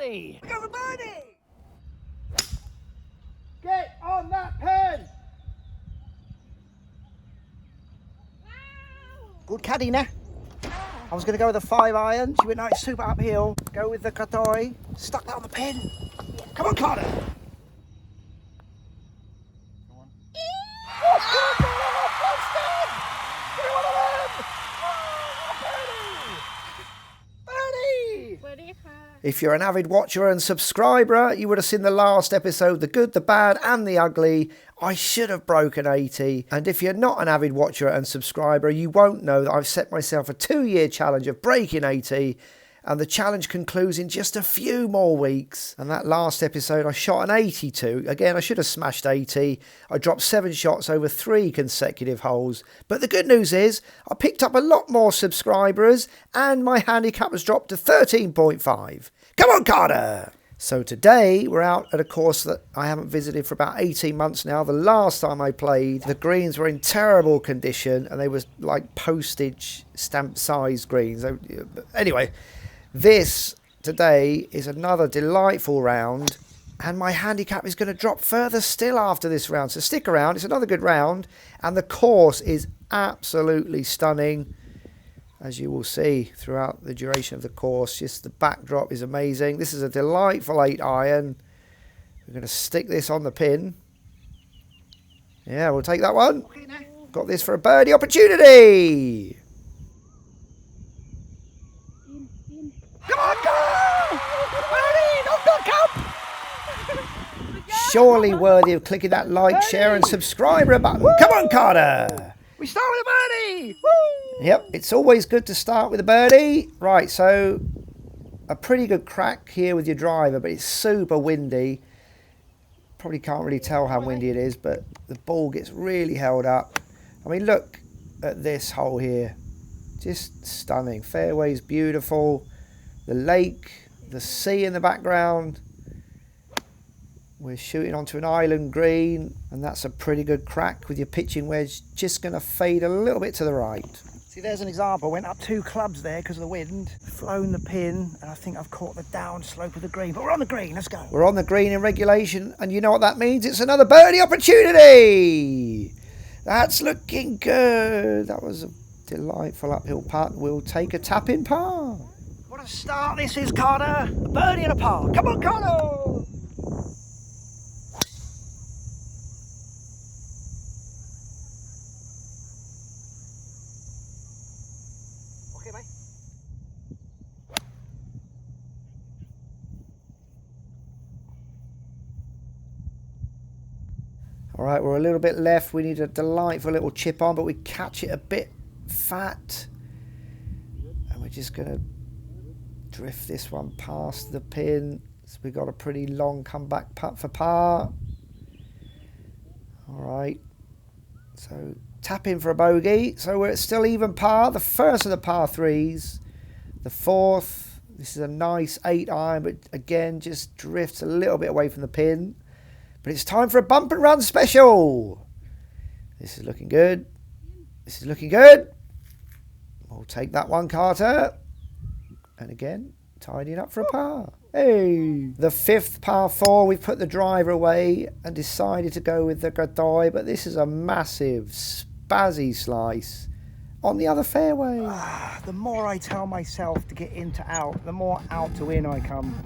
birdie! Go for birdie! Get on that pen! Good caddy now. I was going to go with a 5-iron. She went nice super uphill. Go with the katoi. Stuck that on the pin. Come on, Carter. Go on. If you're an avid watcher and subscriber, you would have seen the last episode, the good, the bad and the ugly. I should have broken 80. And if you're not an avid watcher and subscriber, you won't know that I've set myself a 2-year challenge of breaking 80. And the challenge concludes in just a few more weeks. And that last episode, I shot an 82. Again, I should have smashed 80. I dropped 7 shots over 3 consecutive holes. But the good news is, I picked up a lot more subscribers and my handicap has dropped to 13.5. Come on, Carter! So today, we're out at a course that I haven't visited for about 18 months now. The last time I played, the greens were in terrible condition and they were like postage stamp sized greens. Anyway, this today is another delightful round and my handicap is going to drop further still after this round. So stick around, it's another good round and the course is absolutely stunning. As you will see throughout the duration of the course, just the backdrop is amazing. This is a delightful 8-iron. We're going to stick this on the pin. Yeah, we'll take that one. Got this for a birdie opportunity. Come on, go! Birdie, don't go, come! Surely worthy of clicking that like, share and subscriber button. Come on, Carter! We start with a birdie! Woo! Yep, it's always good to start with a birdie. Right, so a pretty good crack here with your driver, but it's super windy. Probably can't really tell how windy it is, but the ball gets really held up. I mean, look at this hole here. Just stunning. Fairway's beautiful. The lake, the sea in the background. We're shooting onto an island green, and that's a pretty good crack with your pitching wedge just going to fade a little bit to the right. See, there's an example. Went up 2 clubs there because of the wind. Flown the pin, and I think I've caught the down slope of the green. But we're on the green. Let's go. We're on the green in regulation, and you know what that means? It's another birdie opportunity. That's looking good. That was a delightful uphill putt. We'll take a tap-in par. What a start this is, Carter. A birdie and a par. Come on, Carter. Okay, mate. All right, we're a little bit left. We need a delightful little chip on, but we catch it a bit fat. And we're just going to drift this one past the pin. So we got a pretty long comeback putt for par. All right. So tap in for a bogey. So we're still even par. The first of the par 3s. The fourth. This is a nice 8-iron, but again, just drifts a little bit away from the pin. But it's time for a bump and run special. This is looking good. This is looking good. We'll take that one, Carter. And again, tidying up for a par. Hey! The 5th par 4, we've put the driver away and decided to go with the Gadai, but this is a massive spazzy slice on the other fairway. The more I tell myself to get in to out, the more out to in I come.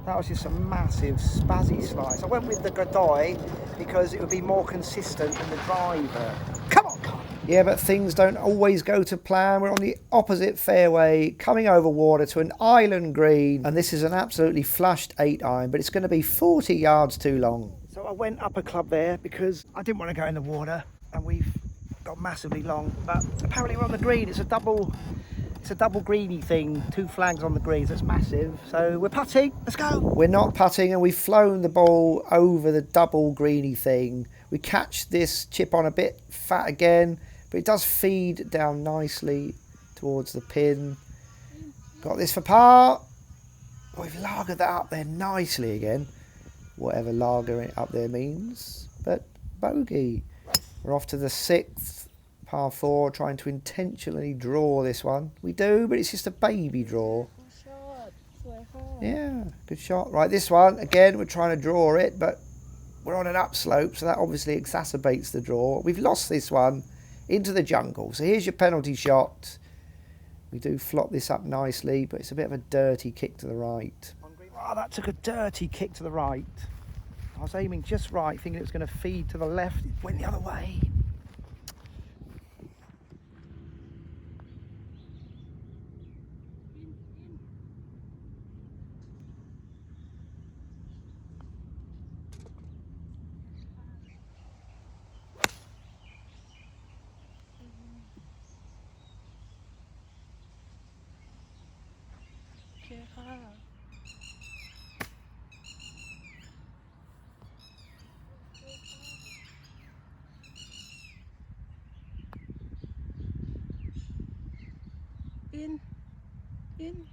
That was just a massive spazzy slice. I went with the Gadai because it would be more consistent than the driver. Come on, Carl. Yeah, but things don't always go to plan. We're on the opposite fairway, coming over water to an island green. And this is an absolutely flushed 8-iron, but it's going to be 40 yards too long. So I went up a club there because I didn't want to go in the water. And we've got massively long. But apparently we're on the green. It's a double greeny thing, 2 flags on the greens. That's massive. So we're putting. Let's go. We're not putting, and we've flown the ball over the double greeny thing. We catch this chip on a bit fat again, but it does feed down nicely towards the pin. Got this for par. We've lagered that up there nicely again, whatever lager it up there means. But bogey. We're off to the 6th. Par 4, trying to intentionally draw this one. We do, but it's just a baby draw. Yeah, good shot. Right, this one, again, we're trying to draw it, but we're on an upslope, so that obviously exacerbates the draw. We've lost this one into the jungle. So here's your penalty shot. We do flop this up nicely, but it's a bit of a dirty kick to the right. Oh, that took a dirty kick to the right. I was aiming just right, thinking it was going to feed to the left. It went the other way. In.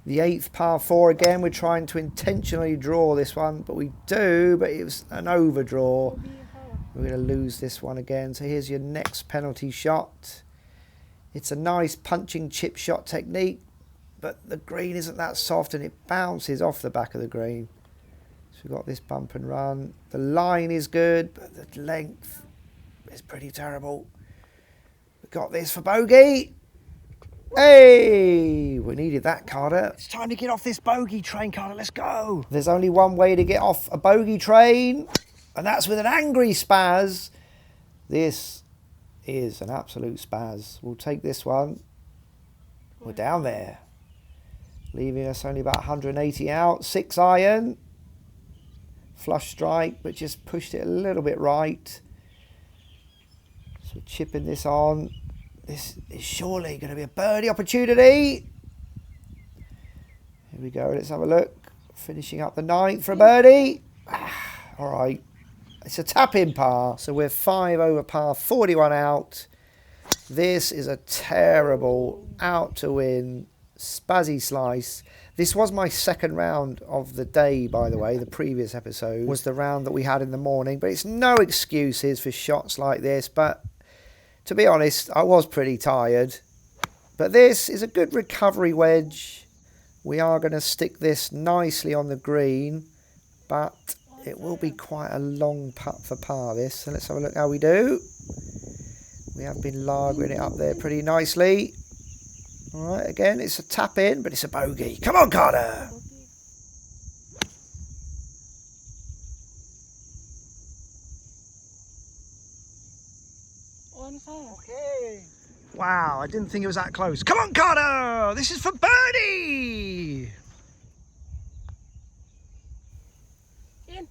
The 8th par 4 again. We're trying to intentionally draw this one, but we do, but it was an overdraw. We're going to lose this one again. So here's your next penalty shot. It's a nice punching chip shot technique, but the green isn't that soft and it bounces off the back of the green. So we've got this bump and run. The line is good, but the length is pretty terrible. We've got this for bogey. Hey, we needed that, Carter. It's time to get off this bogey train, Carter. Let's go. There's only one way to get off a bogey train, and that's with an angry spaz. This is an absolute spaz. We'll take this one. We're down there, leaving us only about 180 out. 6 iron. Flush strike, but just pushed it a little bit right. So we're chipping this on. This is surely going to be a birdie opportunity. Here we go. Let's have a look. Finishing up the 9th for a birdie. All right. It's a tap-in par. So we're 5 over par, 41 out. This is a terrible out to win spazzy slice. This was my second round of the day, by the way. The previous episode was the round that we had in the morning. But it's no excuses for shots like this. But to be honest, I was pretty tired. But this is a good recovery wedge. We are going to stick this nicely on the green. But it will be quite a long putt for par, this. So let's have a look how we do. We have been lagering it up there pretty nicely. All right, again, it's a tap in, but it's a bogey. Come on, Carter. Okay. Wow, I didn't think it was that close. Come on, Carter. This is for birdie.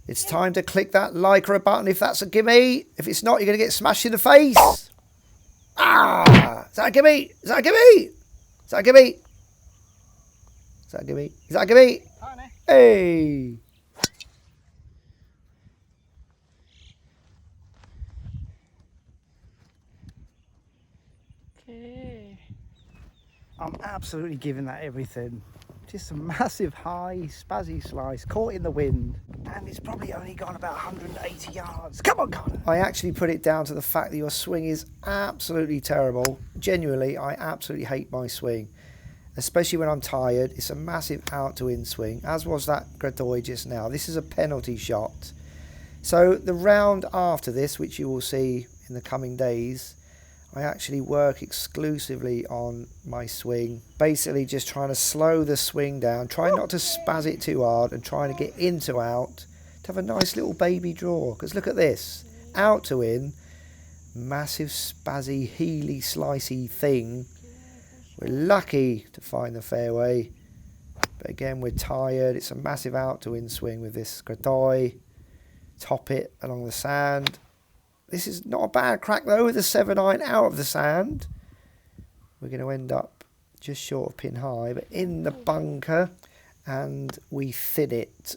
It's time to click that like or a button if that's a gimme. If it's not, you're going to get smashed in the face. Ah! Is that a gimme? Is that a gimme? Is that a gimme? Is that a gimme? Is that a gimme? Hey! Okay. I'm absolutely giving that everything. Just a massive high, spazzy slice, caught in the wind. And it's probably only gone about 180 yards. Come on, Connor. I actually put it down to the fact that your swing is absolutely terrible. Genuinely, I absolutely hate my swing. Especially when I'm tired. It's a massive out to in swing, as was that Gradoy just now. This is a penalty shot. So the round after this, which you will see in the coming days, I actually work exclusively on my swing, basically just trying to slow the swing down, trying not to spaz it too hard and trying to get into out to have a nice little baby draw. Because look at this, out to in, massive spazzy, heely, slicey thing. We're lucky to find the fairway, but again we're tired. It's a massive out to in swing with this Gradoy. Top it along the sand. This is not a bad crack though with a 7-iron out of the sand. We're going to end up just short of pin high, but in the bunker, and we thin it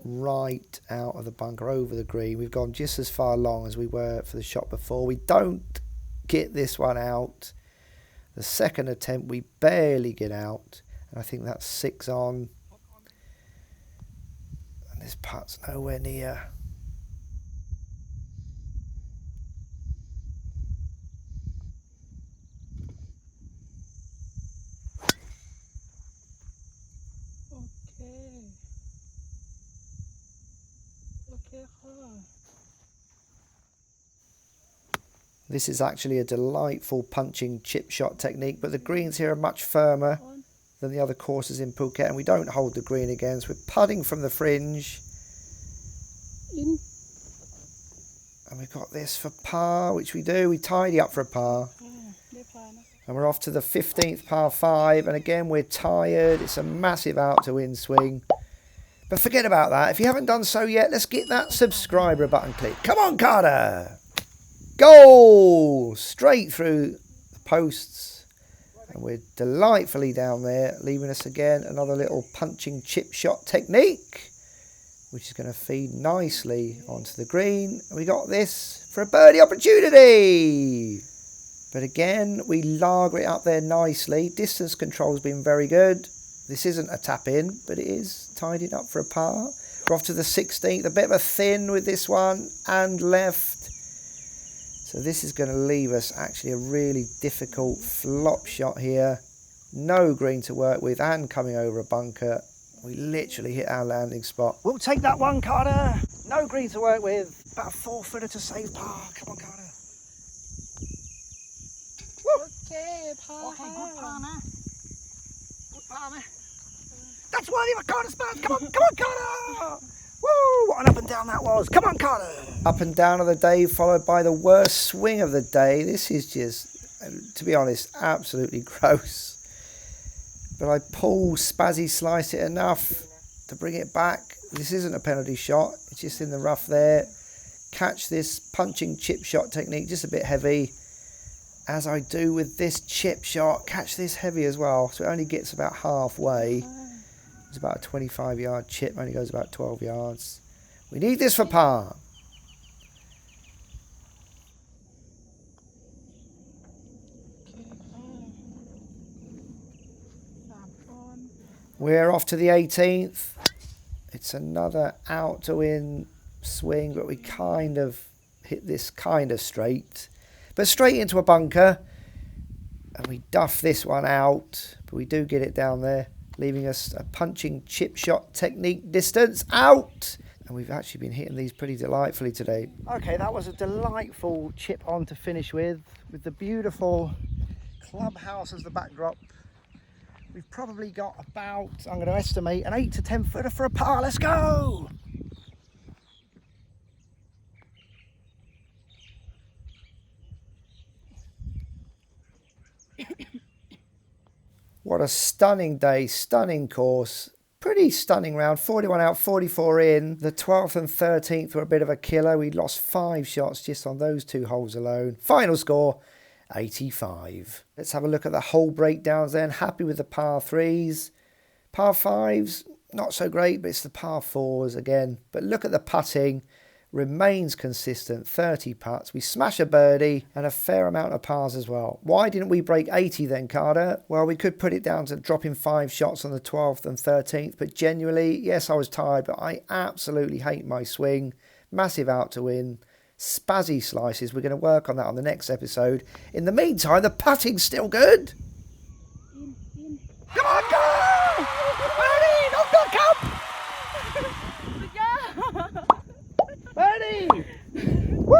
right out of the bunker over the green. We've gone just as far long as we were for the shot before. We don't get this one out. The second attempt we barely get out, and I think that's 6 on. And this putt's nowhere near. This is actually a delightful punching chip shot technique, but the greens here are much firmer than the other courses in Phuket, and we don't hold the green again, so we're putting from the fringe. In. And we've got this for par, which we do. We tidy up for a par. And we're off to the 15th par 5, and again we're tired. It's a massive out to in swing. But forget about that. If you haven't done so yet, let's get that subscriber button clicked. Come on, Carter! Goal! Straight through the posts. And we're delightfully down there, leaving us again another little punching chip shot technique, which is going to feed nicely onto the green. And we got this for a birdie opportunity. But again, we lager it up there nicely. Distance control's been very good. This isn't a tap in, but it is tidied up for a par. We're off to the 16th, a bit of a thin with this one, and left. So this is going to leave us actually a really difficult flop shot here. No green to work with and coming over a bunker. We literally hit our landing spot. We'll take that one, Carter. No green to work with. About a 4-footer to save par. Come on, Carter. Woo. Okay, par. Okay, good par, man. Good par, man. That's worthy of a Carter spot. Come on, Carter. Woo! What an up and down that was. Come on, Carter. Up and down of the day, followed by the worst swing of the day. This is just, to be honest, absolutely gross. But I spazzy slice it enough to bring it back. This isn't a penalty shot. It's just in the rough there. Catch this punching chip shot technique, just a bit heavy. As I do with this chip shot, catch this heavy as well. So it only gets about halfway. It's about a 25-yard chip, only goes about 12 yards. We need this for par. We're off to the 18th. It's another out to in swing, but we kind of hit this kind of straight. But straight into a bunker. And we duff this one out, but we do get it down there, leaving us a punching chip shot technique distance out. And we've actually been hitting these pretty delightfully today. Okay, that was a delightful chip on to finish with the beautiful clubhouse as the backdrop. We've probably got about, I'm going to estimate, an 8 to 10 footer for a par. Let's go! What a stunning day, stunning course. Pretty stunning round, 41 out, 44 in. The 12th and 13th were a bit of a killer. We lost 5 shots just on those 2 holes alone. Final score, 85. Let's have a look at the hole breakdowns then. Happy with the par 3s. Par 5s, not so great, but it's the par 4s again. But look at the putting. Remains consistent, 30 putts. We smash a birdie and a fair amount of pars as well. Why didn't we break 80 then, Carter? Well, we could put it down to dropping 5 shots on the 12th and 13th, but genuinely, yes, I was tired, but I absolutely hate my swing. Massive out to win. Spazzy slices. We're going to work on that on the next episode. In the meantime, the putting's still good. Come on, go! Birdie, don't go, come! Birdie! Woo!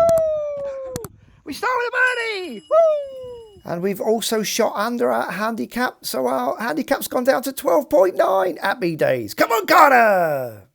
We start with a birdie! Woo! And we've also shot under our handicap, so our handicap's gone down to 12.9. Happy days. Come on, Carter!